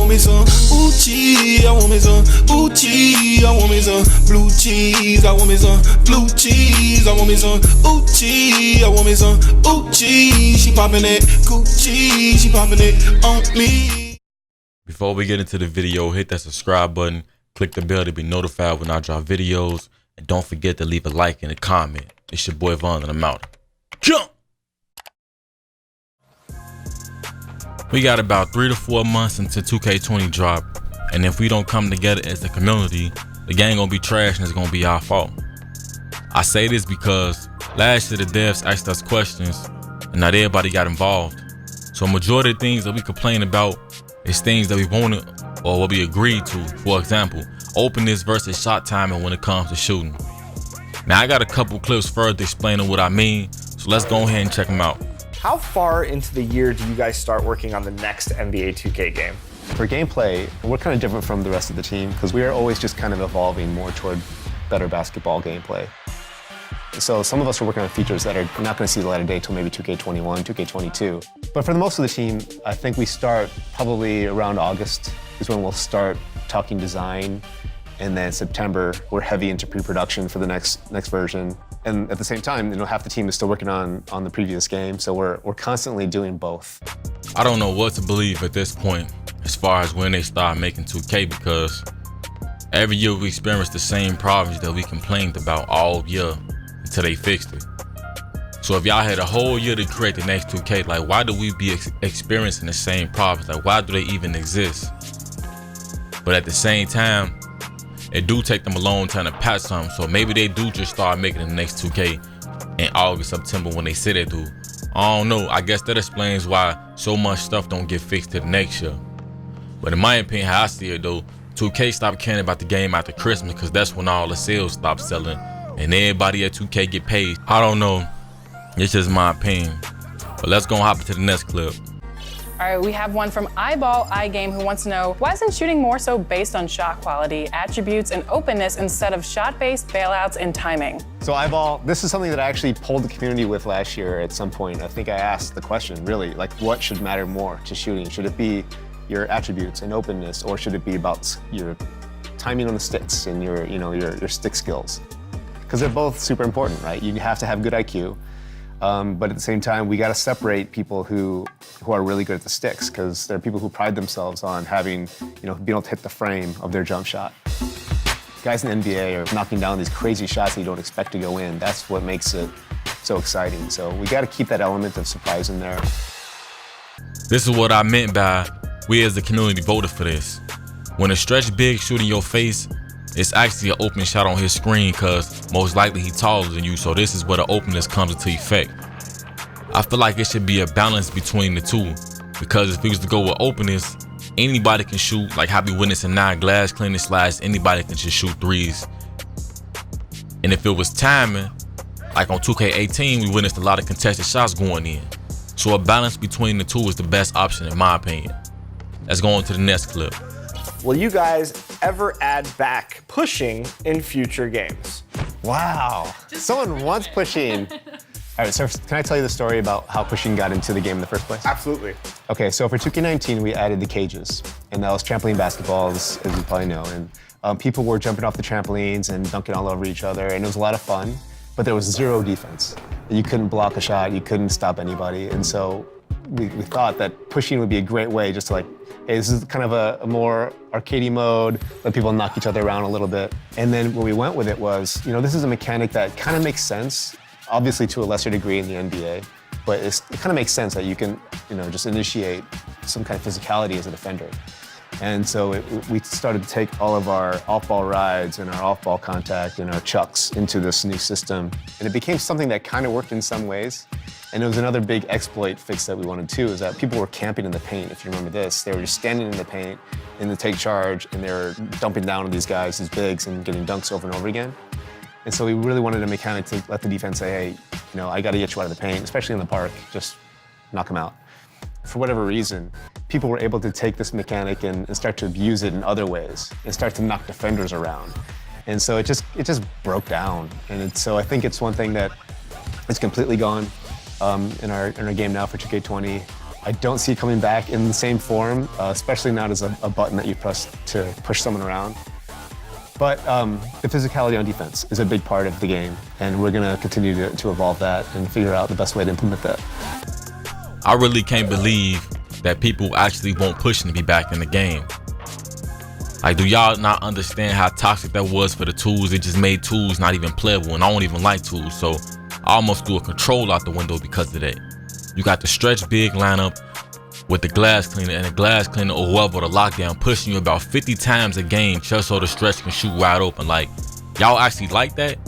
want me some ooh cheese, I want me some ooh cheese, I want me some blue cheese, I want me some blue cheese, I want me some ooh cheese, I want me some ooh cheese. She popping it, Gucci, she popping it on me. Before we get into the video, hit that subscribe button, click the bell to be notified when I drop videos, and don't forget to leave a like and a comment. It's your boy Von and I'm out. Jump! We got about 3 to 4 months until 2K20 drop, and if we don't come together as a community, the game gonna be trash and it's gonna be our fault. I say this because last year the devs asked us questions and not everybody got involved. So a majority of things that we complain about is things that we wanted or what we agreed to. For example, openness versus shot timing when it comes to shooting. Now I got a couple clips further explaining what I mean, so let's go ahead and check them out. How far into the year do you guys start working on the next NBA 2K game? For gameplay, we're kind of different from the rest of the team because we are always just kind of evolving more toward better basketball gameplay. So some of us are working on features that are not going to see the light of day till maybe 2K21, 2K22. But for the most of the team, I think we start probably around August is when we'll start talking design. And then September, we're heavy into pre-production for the next version. And at the same time, half the team is still working on the previous game. So we're constantly doing both. I don't know what to believe at this point as far as when they start making 2K, because every year we experience the same problems that we complained about all year until they fixed it. So if y'all had a whole year to create the next 2K, like why do we be experiencing the same problems? Like why do they even exist? But at the same time, it do take them a long time to patch something, so maybe they do just start making the next 2K in August, September when they say they do. I don't know, I guess that explains why so much stuff don't get fixed to the next year. But in my opinion, how I see it though, 2K stopped caring about the game after Christmas because that's when all the sales stopped selling and everybody at 2K get paid. I don't know, it's just my opinion. But let's go and hop into the next clip. All right, we have one from Eyeball iGame who wants to know, why isn't shooting more so based on shot quality, attributes, and openness instead of shot-based bailouts and timing? So Eyeball, this is something that I actually polled the community with last year at some point. I think I asked the question, really, like what should matter more to shooting? Should it be your attributes and openness, or should it be about your timing on the sticks and your stick skills? Because they're both super important, right? You have to have good IQ. But at the same time, we got to separate people who are really good at the sticks, because there are people who pride themselves on having, being able to hit the frame of their jump shot. Guys in the NBA are knocking down these crazy shots that you don't expect to go in. That's what makes it so exciting. So we got to keep that element of surprise in there. This is what I meant by we as the community voted for this. When a stretch big shooting your face, it's actually an open shot on his screen because most likely he's taller than you, so this is where the openness comes into effect. I feel like it should be a balance between the two, because if we was to go with openness, anybody can shoot, like how we witnessing now, glass cleaning slides, anybody can just shoot threes. And if it was timing, like on 2K18, we witnessed a lot of contested shots going in. So a balance between the two is the best option in my opinion. Let's go on to the next clip. Will you guys ever add back pushing in future games? Wow, someone wants pushing. All right, so can I tell you the story about how pushing got into the game in the first place? Absolutely. Okay, so for 2K19, we added the cages, and that was trampoline basketballs, as you probably know. And people were jumping off the trampolines and dunking all over each other, and it was a lot of fun, but there was zero defense. You couldn't block a shot, you couldn't stop anybody, and so we thought that pushing would be a great way just to like, hey, this is kind of a more arcadey mode, let people knock each other around a little bit. And then where we went with it was, this is a mechanic that kind of makes sense, obviously to a lesser degree in the NBA, but it kind of makes sense that you can, just initiate some kind of physicality as a defender. And so we started to take all of our off-ball rides and our off-ball contact and our chucks into this new system. And it became something that kind of worked in some ways. And it was another big exploit fix that we wanted too, is that people were camping in the paint, if you remember this. They were just standing in the paint in the take charge, and they were dumping down on these guys, these bigs, and getting dunks over and over again. And so we really wanted a mechanic to let the defense say, hey, I got to get you out of the paint, especially in the park, just knock them out. For whatever reason, people were able to take this mechanic and start to abuse it in other ways and start to knock defenders around. And so it just broke down. And so I think it's one thing that is completely gone in our game now for 2K20. I don't see it coming back in the same form, especially not as a button that you press to push someone around. But the physicality on defense is a big part of the game, and we're gonna continue to evolve that and figure out the best way to implement that. I really can't believe that people actually want pushing to be back in the game. Like, do y'all not understand how toxic that was for the tools? It just made tools not even playable, and I don't even like tools, so I almost threw a control out the window because of that. You got the stretch big lineup with the glass cleaner, and the glass cleaner or whoever the lockdown pushing you about 50 times a game just so the stretch can shoot wide open. Like, y'all actually like that?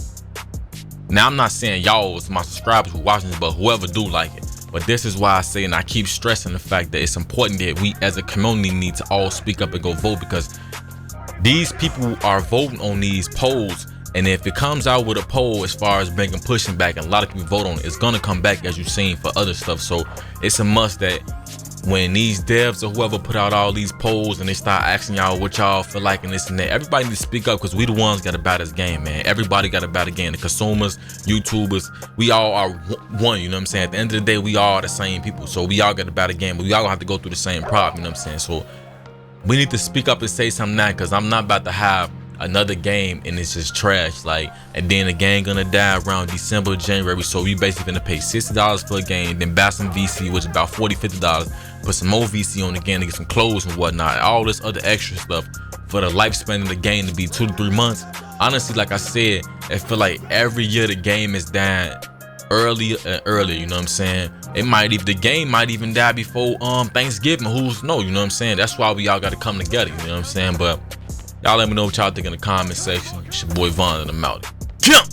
Now, I'm not saying y'all, it's my subscribers who watching this, but whoever do like it. But this is why I say, and I keep stressing the fact that it's important that we as a community need to all speak up and go vote, because these people are voting on these polls. And if it comes out with a poll as far as bringing pushing back, and a lot of people vote on it, it's gonna come back as you've seen for other stuff. So it's a must that when these devs or whoever put out all these polls and they start asking y'all what y'all feel like and this and that, everybody needs to speak up, because we the ones got about this game, man. Everybody got about the game. The consumers, YouTubers, we all are one, you know what I'm saying? At the end of the day, we all are the same people. So we all got about the game, but we all gonna have to go through the same problem, you know what I'm saying? So we need to speak up and say something now, because I'm not about to have another game and it's just trash, like, and then the game gonna die around December, January. So we basically gonna pay $60 for a game, then buy some VC, which is about $40, $50, put some more VC on the game to get some clothes and whatnot, all this other extra stuff for the lifespan of the game to be 2 to 3 months. Honestly, like I said, I feel like every year the game is dying earlier and earlier, you know what I'm saying? The game might even die before Thanksgiving, who's know, you know what I'm saying? That's why we all gotta come together, you know what I'm saying? But y'all let me know what y'all think in the comment section. It's your boy Von, and I'm out. Jump!